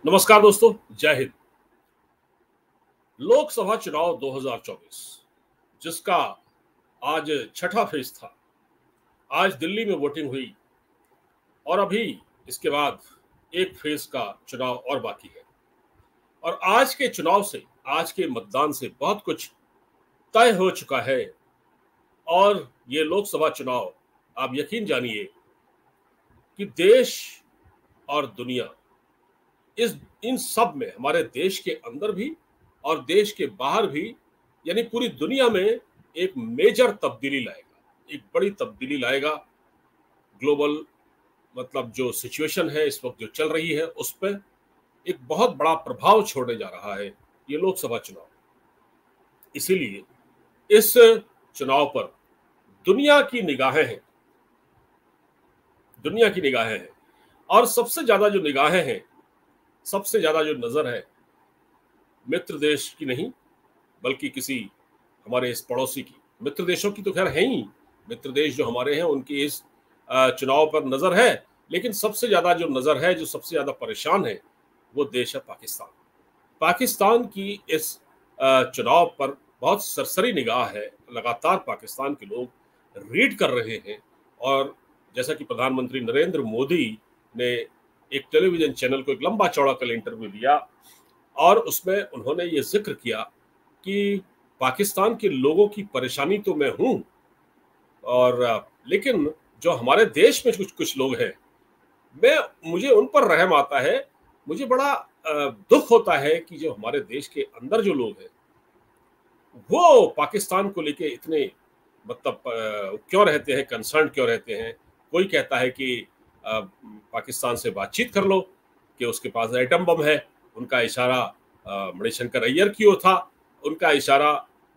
नमस्कार दोस्तों, जय हिंद। लोकसभा चुनाव 2024 जिसका आज छठा फेज था। आज दिल्ली में वोटिंग हुई और अभी इसके बाद एक फेज का चुनाव और बाकी है। और आज के चुनाव से, आज के मतदान से बहुत कुछ तय हो चुका है। और ये लोकसभा चुनाव, आप यकीन जानिए कि देश और दुनिया, इस इन सब में, हमारे देश के अंदर भी और देश के बाहर भी, यानी पूरी दुनिया में एक मेजर तब्दीली लाएगा, एक बड़ी तब्दीली लाएगा। ग्लोबल मतलब जो सिचुएशन है इस वक्त जो चल रही है, उस पर एक बहुत बड़ा प्रभाव छोड़ने जा रहा है ये लोकसभा चुनाव। इसीलिए इस चुनाव पर दुनिया की निगाहें हैं, दुनिया की निगाहें हैं। और सबसे ज्यादा जो निगाहें हैं, सबसे ज्यादा जो नजर है, मित्र देश की नहीं बल्कि किसी हमारे इस पड़ोसी की। मित्र देशों की तो खैर है ही, मित्र देश जो हमारे हैं उनकी इस चुनाव पर नजर है। लेकिन सबसे ज्यादा जो नजर है, जो सबसे ज्यादा परेशान है, वो देश है पाकिस्तान। पाकिस्तान की इस चुनाव पर बहुत सरसरी निगाह है। लगातार पाकिस्तान के लोग रीड कर रहे हैं। और जैसा कि प्रधानमंत्री नरेंद्र मोदी ने एक टेलीविजन चैनल को एक लंबा चौड़ा कल इंटरव्यू दिया और उसमें उन्होंने ये जिक्र किया कि पाकिस्तान के लोगों की परेशानी तो मैं हूं, और लेकिन जो हमारे देश में कुछ कुछ लोग हैं, मुझे उन पर रहम आता है। मुझे बड़ा दुख होता है कि जो हमारे देश के अंदर जो लोग हैं वो पाकिस्तान को लेके इतने मतलब क्यों रहते हैं, कंसर्न क्यों रहते हैं। कोई कहता है कि पाकिस्तान से बातचीत कर लो कि उसके पास एटम बम है। उनका इशारा मणिशंकर अय्यर की ओर था। उनका इशारा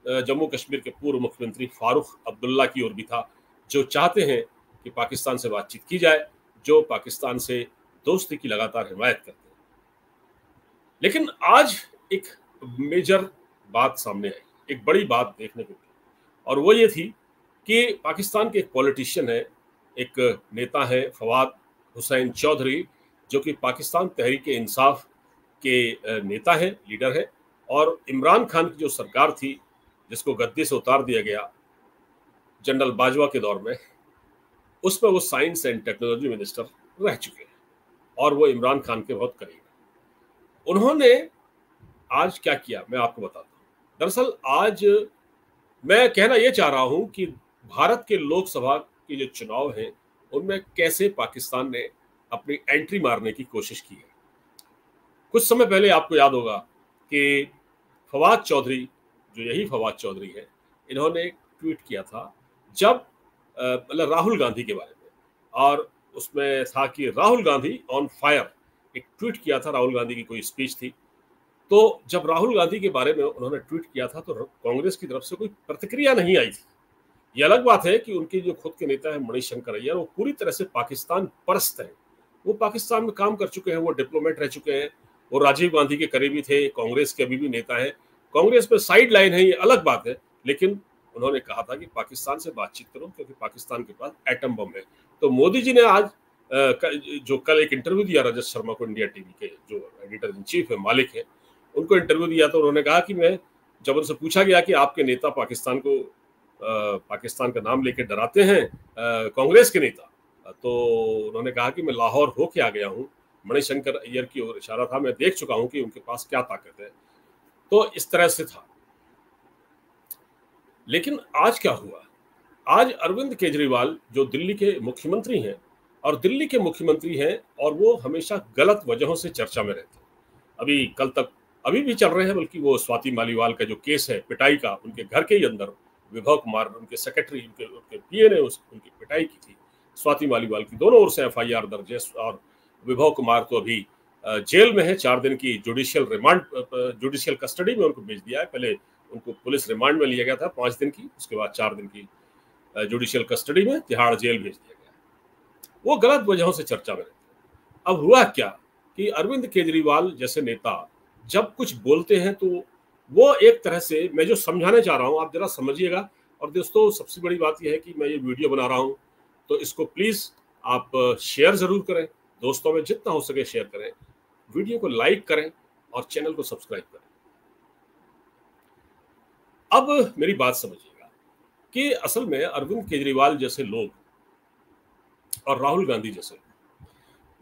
जम्मू कश्मीर के पूर्व मुख्यमंत्री फारूक अब्दुल्ला की ओर भी था, जो चाहते हैं कि पाकिस्तान से बातचीत की जाए, जो पाकिस्तान से दोस्ती की लगातार हिमायत करते हैं। लेकिन आज एक मेजर बात सामने आई, एक बड़ी बात देखने को मिली, और वो ये थी कि पाकिस्तान के एक पॉलिटिशियन है, एक नेता है फवाद हुसैन चौधरी, जो कि पाकिस्तान तहरीक इंसाफ के नेता है, लीडर है। और इमरान खान की जो सरकार थी, जिसको गद्दी से उतार दिया गया जनरल बाजवा के दौर में, उसमें वो साइंस एंड टेक्नोलॉजी मिनिस्टर रह चुके हैं और वो इमरान खान के बहुत करीब है। उन्होंने आज क्या किया मैं आपको बताता हूँ। दरअसल आज मैं कहना ये चाह रहा हूं कि भारत के लोकसभा के जो चुनाव हैं उनमें कैसे पाकिस्तान ने अपनी एंट्री मारने की कोशिश की है। कुछ समय पहले आपको याद होगा कि फवाद चौधरी, जो यही फवाद चौधरी है, इन्होंने एक ट्वीट किया था जब मतलब राहुल गांधी के बारे में, और उसमें था कि राहुल गांधी ऑन फायर। एक ट्वीट किया था, राहुल गांधी की कोई स्पीच थी। तो जब राहुल गांधी के बारे में उन्होंने ट्वीट किया था तो कांग्रेस की तरफ से कोई प्रतिक्रिया नहीं आई थी। ये अलग बात है कि उनके जो खुद के नेता है मणिशंकर अय्यर, वो पूरी तरह से पाकिस्तान परस्त हैं। वो पाकिस्तान में काम कर चुके हैं, वो डिप्लोमेट रह चुके हैं, वो राजीव गांधी के करीबी थे, कांग्रेस के अभी भी नेता हैं। कांग्रेस में साइड लाइन है, ये अलग बात है। लेकिन उन्होंने कहा था कि पाकिस्तान से बातचीत करो क्योंकि पाकिस्तान के पास एटम बम है। तो मोदी जी ने आज जो कल एक इंटरव्यू दिया रजत शर्मा को, इंडिया टीवी के जो एडिटर इन चीफ है, मालिक है, उनको इंटरव्यू दिया तो उन्होंने कहा कि मैं, जब उनसे पूछा गया कि आपके नेता पाकिस्तान का नाम लेकर डराते हैं, कांग्रेस के नेता, तो उन्होंने कहा कि मैं लाहौर होके आ गया हूँ, मणिशंकर अय्यर की ओर इशारा था, मैं देख चुका हूँ कि उनके पास क्या ताकत है। तो इस तरह से था। लेकिन आज क्या हुआ? आज अरविंद केजरीवाल जो दिल्ली के मुख्यमंत्री हैं, और दिल्ली के मुख्यमंत्री हैं और वो हमेशा गलत वजहों से चर्चा में रहते हैं। अभी कल तक, अभी भी चल रहे हैं, बल्कि वो स्वाति मालीवाल का जो केस है पिटाई का, उनके घर के ही अंदर विभव कुमार, उनके सेक्रेटरी, उनके पीए ने उनकी पिटाई की थी, स्वाति मालीवाल की। दोनों ओर से एफआईआर दर्ज है और विभव कुमार तो अभी जेल में है। 4 दिन की जुडिशियल कस्टडी में उनको भेज दिया है। पहले उनको पुलिस रिमांड में लिया गया था 5 दिन की, उसके बाद 4 दिन की जुडिशियल कस्टडी में तिहाड़ जेल भेज दिया गया। वो गलत वजहों से चर्चा में रहते हैं। अब हुआ क्या कि अरविंद केजरीवाल जैसे नेता जब कुछ बोलते हैं तो वो एक तरह से, मैं जो समझाने चाह रहा हूं आप जरा समझिएगा। और दोस्तों, सबसे बड़ी बात यह है कि मैं ये वीडियो बना रहा हूं तो इसको प्लीज आप शेयर जरूर करें, दोस्तों में जितना हो सके शेयर करें। वीडियो को लाइक करें और चैनल को सब्सक्राइब करें। अब मेरी बात समझिएगा कि असल में अरविंद केजरीवाल जैसे लोग और राहुल गांधी जैसे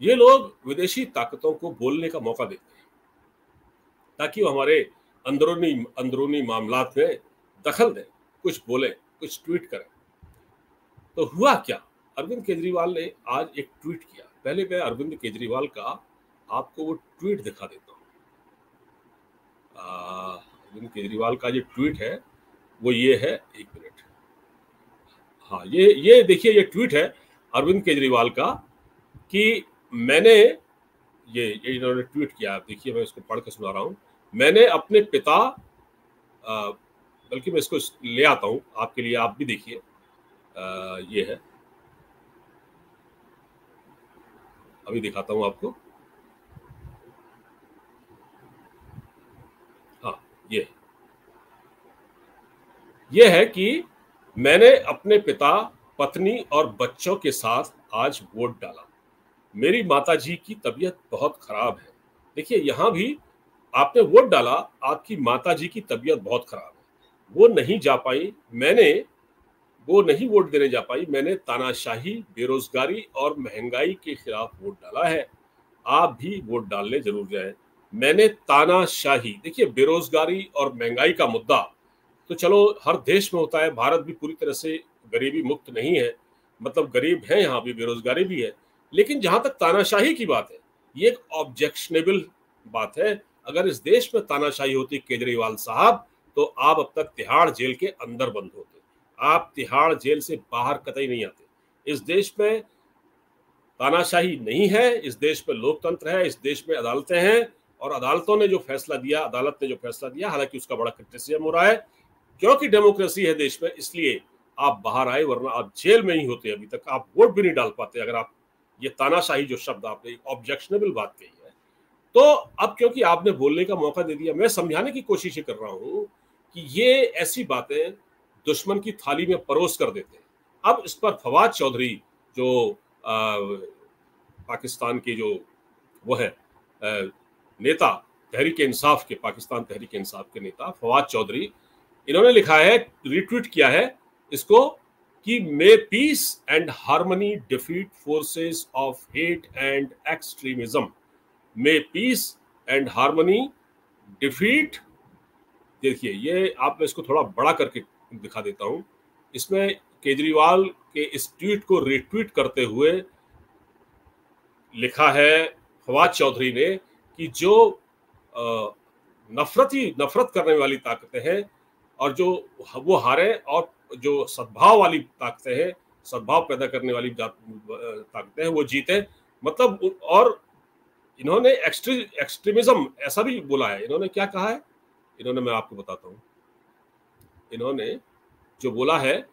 ये लोग विदेशी ताकतों को बोलने का मौका देते हैं ताकि वो हमारे अंदरूनी अंदरूनी मामलात में दखल दें, कुछ बोलें, कुछ ट्वीट करें। तो हुआ क्या, अरविंद केजरीवाल ने आज एक ट्वीट किया। पहले मैं अरविंद केजरीवाल का आपको वो ट्वीट दिखा देता हूँ। अरविंद केजरीवाल का जो ट्वीट है वो ये है, एक मिनट। हाँ, ये देखिए, ये ट्वीट है अरविंद केजरीवाल का कि मैंने ये इन्होंने ट्वीट किया। देखिए, मैं इसको पढ़ के सुना रहा हूँ। मैंने अपने पिता, बल्कि मैं इसको ले आता हूँ आपके लिए, आप भी देखिए। ये है, अभी दिखाता हूँ आपको। हाँ, ये है कि मैंने अपने पिता, पत्नी और बच्चों के साथ आज वोट डाला। मेरी माताजी की तबीयत बहुत खराब है। देखिए, यहाँ भी आपने वोट डाला, आपकी माताजी की तबीयत बहुत खराब है, वो नहीं जा पाई, वो नहीं वोट देने जा पाई। मैंने तानाशाही, बेरोजगारी और महंगाई के खिलाफ वोट डाला है। आप भी वोट डालने जरूर जाएं। मैंने तानाशाही, देखिए बेरोजगारी और महंगाई का मुद्दा तो चलो हर देश में होता है, भारत भी पूरी तरह से गरीबी मुक्त नहीं है, मतलब गरीब है, यहाँ भी बेरोजगारी भी है। लेकिन जहां तक तानाशाही की बात है, ये एक ऑब्जेक्शनेबल बात है। अगर इस देश में तानाशाही होती केजरीवाल साहब, तो आप अब तक तिहाड़ जेल के अंदर बंद होते। आप तिहाड़ जेल से बाहर कतई नहीं आते। इस देश में तानाशाही नहीं है, इस देश में लोकतंत्र है, इस देश में अदालतें हैं, और अदालतों ने जो फैसला दिया, अदालत ने जो फैसला दिया, हालांकि उसका बड़ा क्रिटिसिज्म हो रहा है, क्योंकि डेमोक्रेसी है देश में, इसलिए आप बाहर आए, वरना आप जेल में ही होते। अभी तक आप वोट भी नहीं डाल पाते अगर आप, ये तानाशाही जो शब्द आपने ऑब्जेक्शनेबल बात कही है। तो अब क्योंकि आपने बोलने का मौका दे दिया, मैं समझाने की कोशिश कर रहा हूं कि ये ऐसी बातें दुश्मन की थाली में परोस कर देते हैं। अब इस पर फवाद चौधरी जो पाकिस्तान के जो वो है नेता, तहरीक इंसाफ के, पाकिस्तान तहरीक इंसाफ के नेता फवाद चौधरी, इन्होंने लिखा है, रिट्वीट किया है इसको कि मे piece and harmony defeat forces of hate and extremism. May piece and harmony defeat, देखिए ये आप, मैं इसको थोड़ा बड़ा करके दिखा देता हूं। इसमें केजरीवाल के इस ट्वीट को रिट्वीट करते हुए लिखा है फवाद चौधरी ने कि जो नफरत करने वाली ताकतें हैं और जो वो हारे, और जो सद्भाव वाली ताकतें हैं, सद्भाव पैदा करने वाली ताकतें हैं, वो जीते। मतलब, और इन्होंने एक्सट्रीमिज्म ऐसा भी बोला है। इन्होंने क्या कहा है, इन्होंने, मैं आपको बताता हूं, इन्होंने जो बोला है,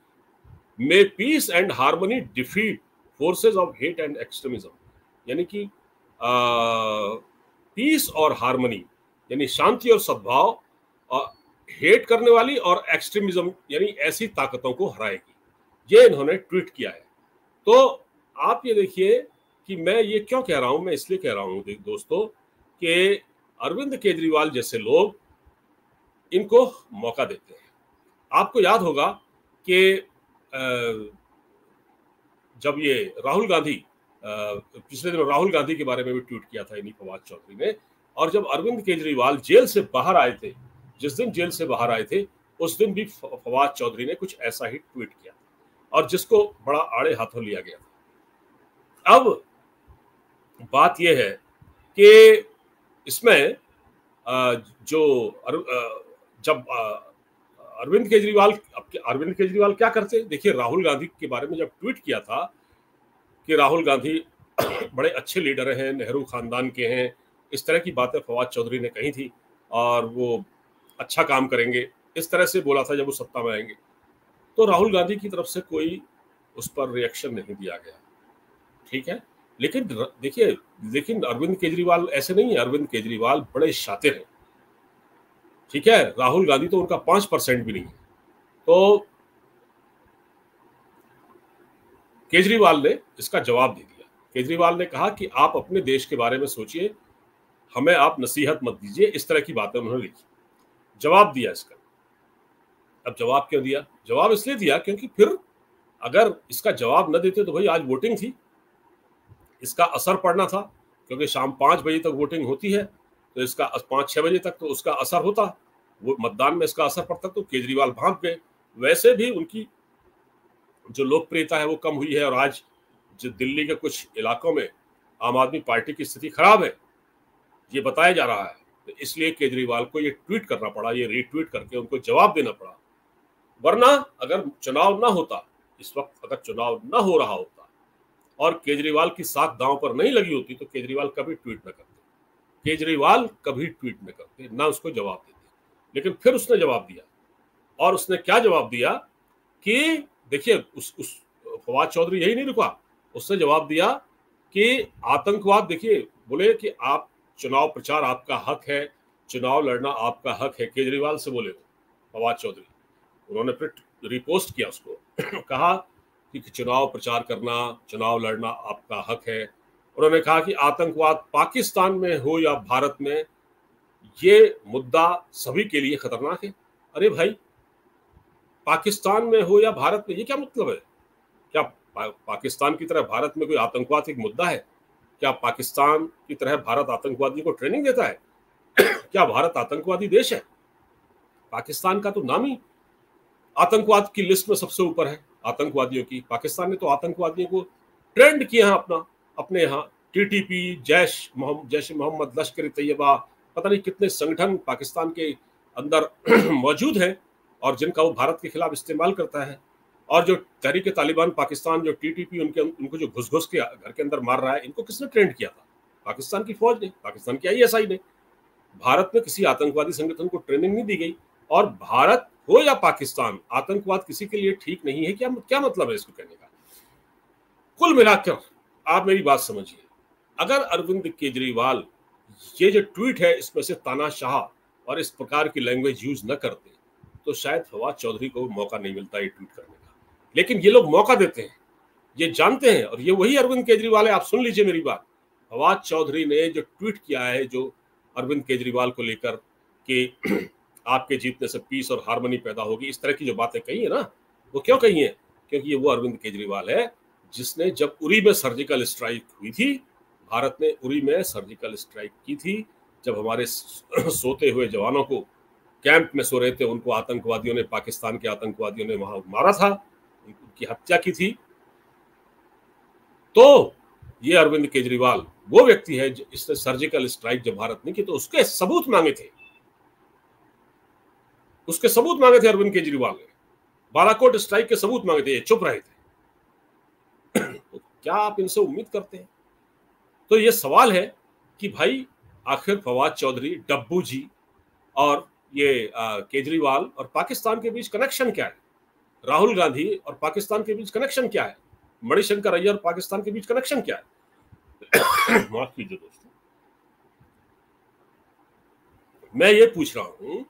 मे piece and harmony defeat forces of hate and extremism, यानी कि पीस और हार्मनी यानी शांति और सद्भाव, और हेट करने वाली और एक्सट्रीमिज्म यानी ऐसी ताकतों को हराएगी। ये इन्होंने ट्वीट किया है। तो आप ये देखिए कि मैं ये क्यों कह रहा हूं, मैं इसलिए कह रहा हूं दोस्तों कि अरविंद केजरीवाल जैसे लोग इनको मौका देते हैं। आपको याद होगा कि जब ये राहुल गांधी, पिछले दिनों राहुल गांधी के बारे में भी ट्वीट किया था इन्हीं फवाद चौधरी ने, और जब अरविंद केजरीवाल जेल से बाहर आए थे, जिस दिन जेल से बाहर आए थे, उस दिन भी फवाद चौधरी ने कुछ ऐसा ही ट्वीट किया और जिसको बड़ा आड़े हाथों लिया गया था। अब बात यह है कि इसमें जो जब अरविंद केजरीवाल क्या करते, देखिए राहुल गांधी के बारे में जब ट्वीट किया था कि राहुल गांधी बड़े अच्छे लीडर हैं, नेहरू खानदान के हैं, इस तरह की बातें फवाद चौधरी ने कही थी, और वो अच्छा काम करेंगे, इस तरह से बोला था जब वो सत्ता में आएंगे। तो राहुल गांधी की तरफ से कोई उस पर रिएक्शन नहीं दिया गया, ठीक है। लेकिन देखिए, लेकिन अरविंद केजरीवाल ऐसे नहीं है। अरविंद केजरीवाल बड़े शातिर हैं, ठीक है। राहुल गांधी तो उनका 5% भी नहीं है। तो केजरीवाल ने इसका जवाब दे दिया। केजरीवाल ने कहा कि आप अपने देश के बारे में सोचिए, हमें आप नसीहत मत दीजिए, इस तरह की बातें उन्होंने लिखी। जवाब दिया इसका। अब जवाब क्यों दिया? जवाब इसलिए दिया क्योंकि फिर अगर इसका जवाब न देते तो भाई आज वोटिंग थी, इसका असर पड़ना था, क्योंकि शाम 5 बजे तक वोटिंग होती है, तो इसका 5-6 बजे तक तो उसका असर होता, वो मतदान में इसका असर पड़ता, तो केजरीवाल भाग गए। वैसे भी उनकी जो लोकप्रियता है वो कम हुई है, और आज जो दिल्ली के कुछ इलाकों में आम आदमी पार्टी की स्थिति खराब है, ये बताया जा रहा है। तो इसलिए केजरीवाल को ये ट्वीट करना पड़ा, ये रीट्वीट करके उनको जवाब देना पड़ा। वरना अगर चुनाव ना होता, इस वक्त अगर चुनाव ना हो रहा होता और केजरीवाल की साख दांव पर नहीं लगी होती, तो केजरीवाल कभी ट्वीट न करते, केजरीवाल कभी ट्वीट न करते, ना उसको जवाब देते। लेकिन फिर उसने जवाब दिया, और उसने क्या जवाब दिया कि देखिए, उस फवाद चौधरी यही नहीं रुका, उसने जवाब दिया कि आतंकवाद, देखिए बोले कि आप चुनाव प्रचार आपका हक है, चुनाव लड़ना आपका हक है, केजरीवाल से बोले फवाद चौधरी। उन्होंने फिर रिपोस्ट किया उसको कहा कि चुनाव प्रचार करना, चुनाव लड़ना आपका हक है। उन्होंने कहा कि आतंकवाद पाकिस्तान में हो या भारत में, ये मुद्दा सभी के लिए खतरनाक है। अरे भाई, पाकिस्तान में हो या भारत में, ये क्या मतलब है? क्या पाकिस्तान की तरह भारत में कोई आतंकवाद एक मुद्दा है? क्या पाकिस्तान की तरह भारत आतंकवादियों को ट्रेनिंग देता है? क्या भारत आतंकवादी देश है? पाकिस्तान का तो नाम ही आतंकवाद की लिस्ट में सबसे ऊपर है, आतंकवादियों की। पाकिस्तान ने तो आतंकवादियों को ट्रेंड किया है अपने यहाँ। टीटीपी, जैश मोहम्मद, लश्कर तैयबा, पता नहीं कितने संगठन पाकिस्तान के अंदर मौजूद हैं, और जिनका वो भारत के खिलाफ इस्तेमाल करता है। और जो तहरीक तालिबान पाकिस्तान, जो टीटीपी, उनको जो घुस घुस के घर के अंदर मार रहा है, इनको किसने ट्रेंड किया था? पाकिस्तान की फौज ने, पाकिस्तान की आईएसआई ने। भारत में किसी आतंकवादी संगठन को ट्रेनिंग नहीं दी गई। और भारत हो या पाकिस्तान, आतंकवाद किसी के लिए ठीक नहीं है। क्या मतलब है इसको कहने का? कुल मिलाकर आप मेरी बात समझिए, अगर अरविंद केजरीवाल ये जो ट्वीट है इसमें से तानाशाह और इस प्रकार की लैंग्वेज यूज न करते, तो शायद फवाद चौधरी को मौका नहीं मिलता ये ट्वीट करने का। लेकिन ये लोग मौका देते हैं, ये जानते हैं, और ये वही अरविंद केजरीवाल है। आप सुन लीजिए मेरी बात। फवाद चौधरी ने जो ट्वीट किया है, जो अरविंद केजरीवाल को लेकर कि आपके जीतने से पीस और हार्मनी पैदा होगी, इस तरह की जो बातें कही है ना, वो क्यों कही है? क्योंकि ये वो अरविंद केजरीवाल है जिसने, जब उरी में सर्जिकल स्ट्राइक हुई थी, भारत ने उरी में सर्जिकल स्ट्राइक की थी, जब हमारे सोते हुए जवानों को, कैंप में सो रहे थे, उनको आतंकवादियों ने, पाकिस्तान के आतंकवादियों ने वहां मारा था, उनकी हत्या की थी। तो ये अरविंद केजरीवाल वो व्यक्ति है जिसने सर्जिकल स्ट्राइक जब भारत ने की, तो उसके सबूत मांगे थे, उसके सबूत मांगे थे अरविंद केजरीवाल ने। बालाकोट स्ट्राइक के सबूत मांगे थे, ये चुप रहे थे। तो क्या आप इनसे उम्मीद करते हैं? तो ये सवाल है कि भाई, आखिर फवाद चौधरी, डब्बू जी और ये केजरीवाल और पाकिस्तान के बीच कनेक्शन क्या है? राहुल गांधी और पाकिस्तान के बीच कनेक्शन क्या है? मणिशंकर अय्यर और पाकिस्तान के बीच कनेक्शन क्या है? माफ कीजिए दोस्तों, मैं ये पूछ रहा हूं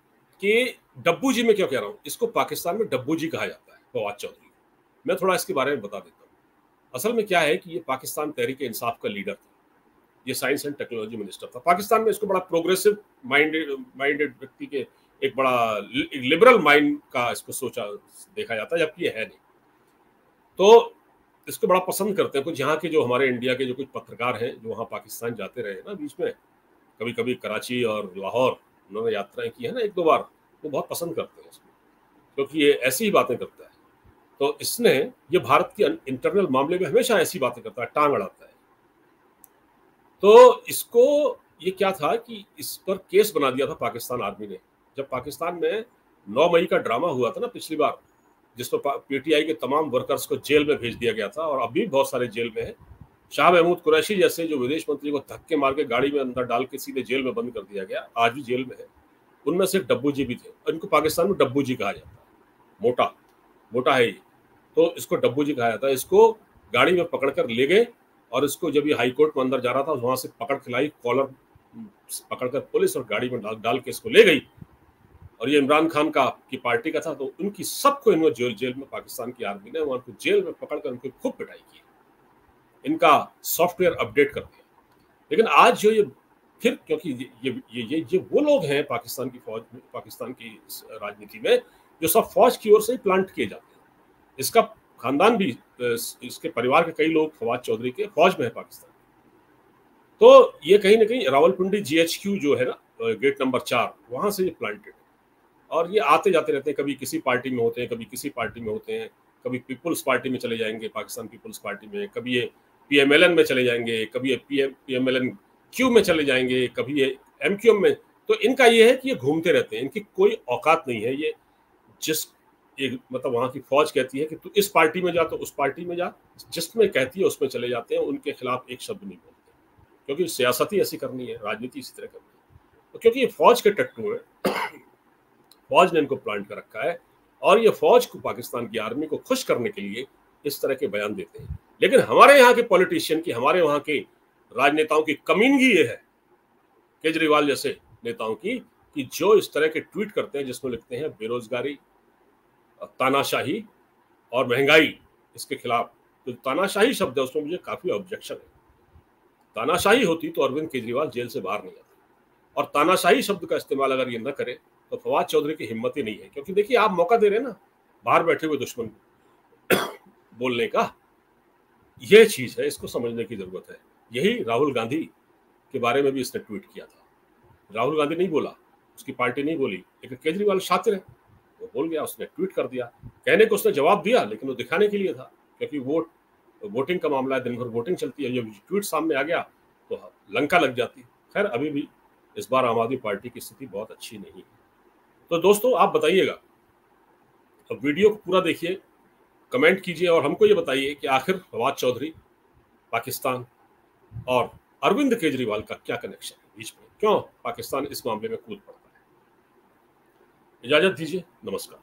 कि डब्बू जी, मैं क्यों कह रहा हूं इसको पाकिस्तान में डब्बू जी कहा जाता है फवाद चौधरी। मैं थोड़ा इसके बारे में बता देता हूं। असल में क्या है कि ये पाकिस्तान तहरीक इंसाफ का लीडर था, ये साइंस एंड टेक्नोलॉजी मिनिस्टर था। पाकिस्तान में इसको बड़ा प्रोग्रेसिव माइंडेड व्यक्ति के, एक बड़ा लिबरल माइंड का इसको सोचा देखा जाता है, जबकि ये है नहीं। तो इसको बड़ा पसंद करते हैं कुछ यहाँ के, जो हमारे इंडिया के जो कुछ पत्रकार हैं, जो वहाँ पाकिस्तान जाते रहे ना बीच में, कभी कभी कराची और लाहौर उन्होंने यात्राएं की है ना 1-2 बार, वो बहुत पसंद करते हैं इसको, क्योंकि ये ऐसी ही बातें करता है। तो इसने, ये भारत के इंटरनल मामले में हमेशा ऐसी बातें करता है, टांग अड़ाता है। तो इसको ये क्या था कि इस पर केस बना दिया था पाकिस्तान आर्मी ने। जब पाकिस्तान में 9 मई का ड्रामा हुआ था ना पिछली बार, जिस पर पीटीआई के तमाम वर्कर्स को जेल में भेज दिया गया था, और अभी बहुत सारे जेल में है। शाह महमूद कुरैशी जैसे जो विदेश मंत्री को धक्के मार के गाड़ी में अंदर डाल के सीधे जेल में बंद कर दिया गया, आज भी जेल में है। उनमें से डब्बू जी भी थे, इनको पाकिस्तान में डब्बू जी कहा जाता है। मोटा मोटा है ये, तो इसको डब्बू जी कहा जाता है। इसको गाड़ी में पकड़ कर ले गए, और इसको जब ये हाई कोर्ट में अंदर जा रहा था, वहां से पकड़ के लाई, कॉलर पकड़कर पुलिस, और गाड़ी में डाल के इसको ले गई। और ये इमरान खान की पार्टी का था, तो उनकी सबको इन्होंने जेल में, पाकिस्तान की आर्मी ने वहां को जेल में पकड़कर उनको खूब पिटाई की, इनका सॉफ्टवेयर अपडेट कर दिया। लेकिन आज जो ये फिर क्योंकि ये वो लोग हैं पाकिस्तान की फौज में, पाकिस्तान की राजनीति में, जो सब फौज की ओर से ही प्लांट किए जाते हैं। इसका खानदान भी, इसके परिवार के कई लोग फवाद चौधरी के फौज में है पाकिस्तान। तो ये कहीं ना कहीं रावलपिंडी GHQ जो है ना, गेट नंबर 4, वहां से ये प्लांटेड, और ये आते जाते रहते हैं, कभी किसी पार्टी में होते हैं, कभी किसी पार्टी में होते हैं, कभी पीपुल्स पार्टी में चले जाएंगे, पाकिस्तान पीपुल्स पार्टी में, कभी ये PMLN में चले जाएंगे, कभी ये PMLN Q में चले जाएंगे, कभी ये MQM में। तो इनका ये है कि ये घूमते रहते हैं, इनकी कोई औकात नहीं है। ये जिस एक मतलब वहां की फौज कहती है कि तू इस पार्टी में जा तो उस पार्टी में जा, जिसमें कहती है उसमें चले जाते हैं, उनके खिलाफ एक शब्द नहीं बोलते, क्योंकि सियासत ही ऐसी करनी है, राजनीति इसी तरह करनी है। तो क्योंकि ये फौज के टट्टू है, फौज ने इनको प्लांट कर रखा है, और ये फौज को, पाकिस्तान की आर्मी को खुश करने के लिए इस तरह के बयान देते हैं। लेकिन हमारे यहाँ के पॉलिटिशियन की, हमारे वहाँ के राजनेताओं की कमीनगी ये है, केजरीवाल जैसे नेताओं की, कि जो इस तरह के ट्वीट करते हैं जिसमें लिखते हैं बेरोजगारी, तानाशाही और महंगाई, इसके खिलाफ। तो तानाशाही शब्द है, उसमें मुझे काफी ऑब्जेक्शन है। तानाशाही होती तो अरविंद केजरीवाल जेल से बाहर नहीं आता, और तानाशाही शब्द का इस्तेमाल अगर ये न करे तो फवाद चौधरी की हिम्मत ही नहीं है। क्योंकि देखिए, आप मौका दे रहे हैं ना बाहर बैठे हुए दुश्मन को बोलने का, यह चीज है, इसको समझने की जरूरत है। यही राहुल गांधी के बारे में भी इसने ट्वीट किया था। राहुल गांधी नहीं बोला, उसकी पार्टी नहीं बोली, लेकिन केजरीवाल शातिर है, वो बोल गया, उसने ट्वीट कर दिया। कहने को उसने जवाब दिया, लेकिन वो दिखाने के लिए था, क्योंकि वोटिंग का मामला है, दिन भर वोटिंग चलती है, जब ट्वीट सामने आ गया तो लंका लग जाती। खैर, अभी भी इस बार आम आदमी पार्टी की स्थिति बहुत अच्छी नहीं है। तो दोस्तों, आप बताइएगा, अब वीडियो को पूरा देखिए, कमेंट कीजिए, और हमको ये बताइए कि आखिर फवाद चौधरी, पाकिस्तान और अरविंद केजरीवाल का क्या कनेक्शन है बीच में, क्यों पाकिस्तान इस मामले में कूद पड़ता है। इजाजत दीजिए, नमस्कार।